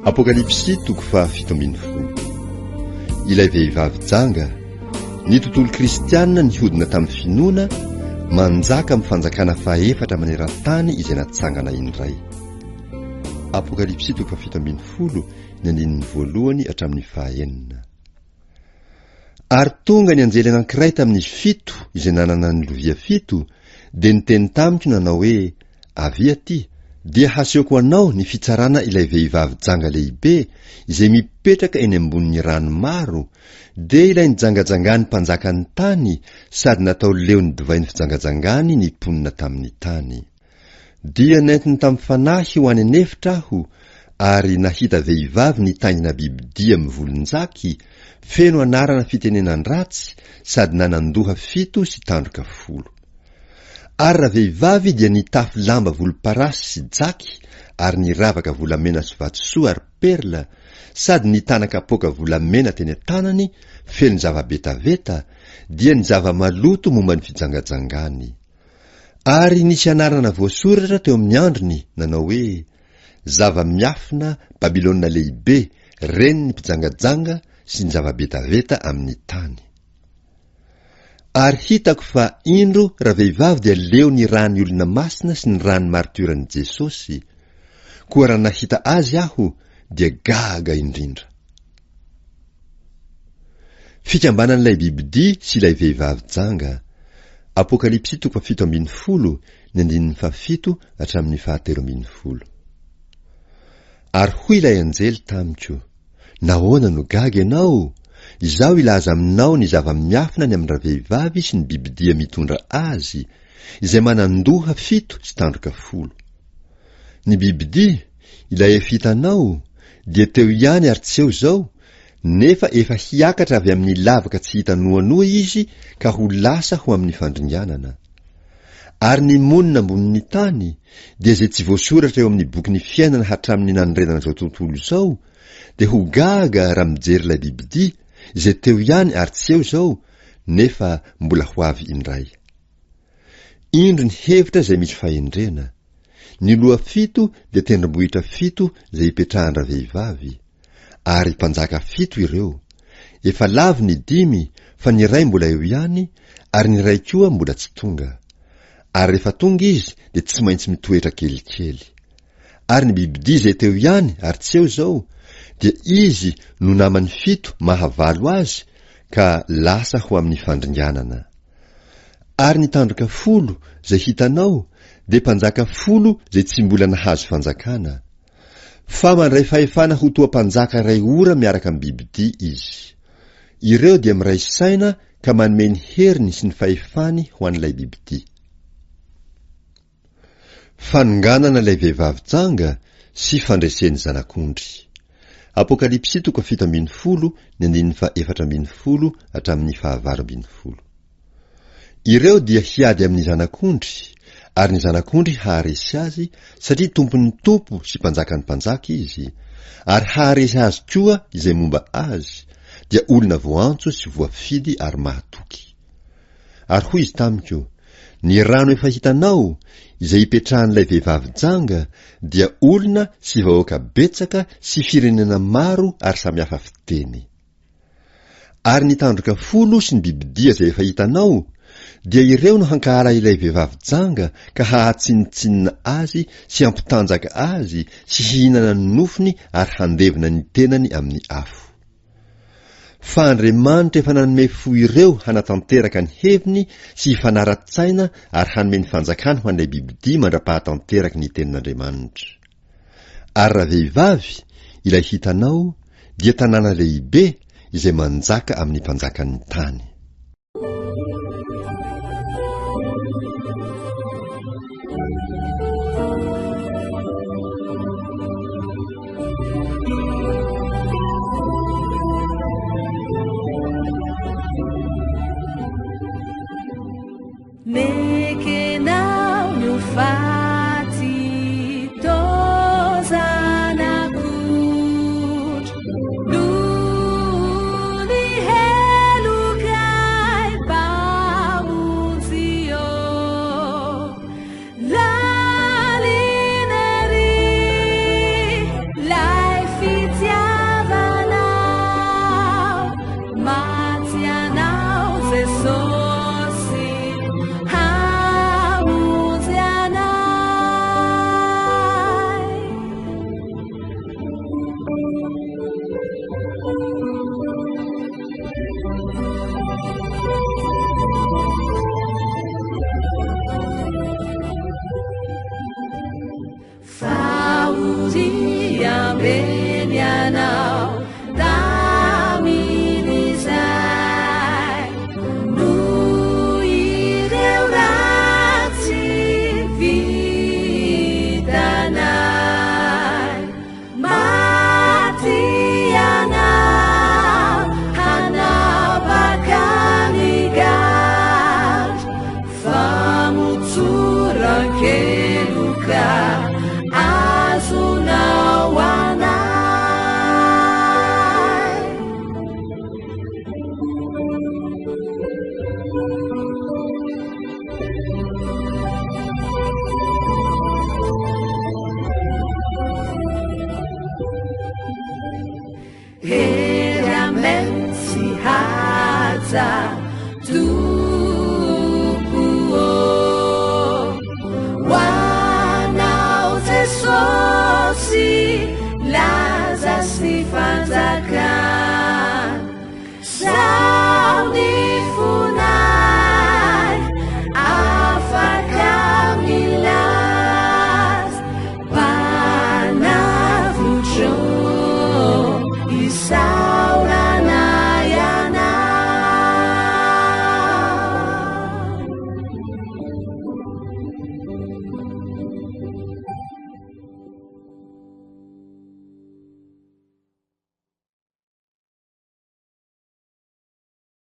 Apokalipsy toko fa 17. Ilay vehivavy janga, ny tontolo kristianina nihodina tamin'ny finoana, manjaka amin'ny fanjakana faefatra maneran-tany izay natsangana indray. Apokalipsy toko fa 17 ny andininy voalohany hatramin'ny 9. Ary tonga ny anjely anankiray tamin'izy 7 izay nanana ny lovia 7, dia niteny tamiko nanao hoe: avy aty, dia hasehoko anao ny fitsarana ilay vehivavy janga lehibe izay mipetraka eny ambonin'ny rano maro, dia ilay nijangajangany mpanjakany tany, sady natao leo ny divainy fijangajangany ny mponina tamin'ny tany. Dia nentiny tamin'ny fanahy ho any anefitra aho, ary nahita vehivavy nitaingina bibidia mivolonjaky, feno anarana fitenenan ratsy, sady nanandoha 7 sy tandroka 10. Ary raha vehivavy dia nitafy lamba volomparasy sy jaky, ary niravaka volamena sy vatosoa ary perla, sady nitanaka poka volamena teny an-tanany, feno zava-betaveta, dia ny zava-maloto momba ny fijangajangany. Ary nisy anarana voasoratra teo amin'ny andriny, nanao hoe: zava-miafina Babilôna lehibe, reny ny mpijangajanga sy ny zava-betaveta amin'ny tany. Ary hitako fa indro raha vehivavy dia leo ny rany olona masina sy ny rany martyran'i Jesosy. Koa raha nahita azy aho, dia gaga indrindra. Fikambanan'ilay bibidia sy ilay vehivavy janga. Apokalipsy toko 17 ny andininy 7 hatramin'ny 13. Ary hoy ilay anjely tamiko: nahoana no gaga ianao? Izaho ilaza aminao ny zava-miafina ny amin'ny vehivavy sy ny bibidia mitondra azy, izay manandoha 7 sy tandroka 10. Ny bibidia, ilay efa hitanao, dia teo ihany ary tsy eo zao, nefa efa hiakatra avy amin'ny lavaka tsy hitanoanoa izy ka ho lasa ho amin'ny fandringanana. Ary ny monina ambonin'ny tany, dia izay tsy voasoratra eo amin'ny boky ny fiainana hatramin'ny nanorenana zao tontolo zao, dia ho gaga raha mijery ilay bibidia, izay teo ihany ary tsy eo zao, nefa mbola ho avy indray. Indro ny hevitra izay misy fahendrena. Ny loha 7 dia tendrombohitra 7 izay ipetrahandra vehivavy, ary mpanjaka 7 ireo. Efa lavy ny 5, fa ny iray mbola eo ihany, ary ny iray koa mbola tsy tonga. Ary rehefa tonga izy dia tsy maintsy mitoetra kelikely. Ary ny bibidia izay teo ihany ary tsy eo zao, dia izy no namany 7 mahavalo azy, ka lasa ho amin'ny fandringanana. Ary ny tandroka 10 izay hitanao, dia mpanjaka 10 izay tsy mbola nahazo fanjakana. Fa mandray fahefana ho toa mpanjaka iray ora miaraka amin'ny bibidia izy. Ireo dia miray saina ka manome ny heriny sy ny fahefany ho an'ilay bibidia. Fanonganana ilay vehivavy janga sy fandresen'ny zanak'ondry. Apokalipsy toko 17 ny andininy 14 hatramin'ny 16. Ireo dia hiady amin'ny zanak'ondry, ary ny zanak'ondry haharesy azy, satria tompon'ny tompo sy mpanjakan'ny mpanjaka izy, ary haharesy azy koa izay momba azy, dia olona voantso sy voafidy ary mahatoky. Ary hoy izy tamiko: ny rano efa hitanao, izay ipetrahan'ilay vehivavy janga, dia olona sy vahoaka betsaka sy firenena maro ary samihafa fiteny. Ary ny tandroka 10 sy ny bibidia izay efa hitanao, dia ireo no hankahala ilay vehivavy janga ka hahatsinitsinina azy sy hampitanjaka azy sy hihinana ny nofony ary handevina ny tenany amin'ny afo. Fa Andriamanitra efa nanome fo ireo hanatanteraka ny heviny sy hifanara-tsaina ary hanome ny fanjakana ho an'ilay bibidia mandra-pahatanteraka ny tenin'Andriamanitra. Ary raha vehivavy, ilay hitanao, dia tanàna lehibe izay manjaka amin'ny mpanjakan'ny tany. Nekenao no fati tozana kut Duni heluka venianao tamilizay no ireo ratsy vitanay maty anao hanapakany gadro famotsoran-keloka azonao anay hery amentsy haja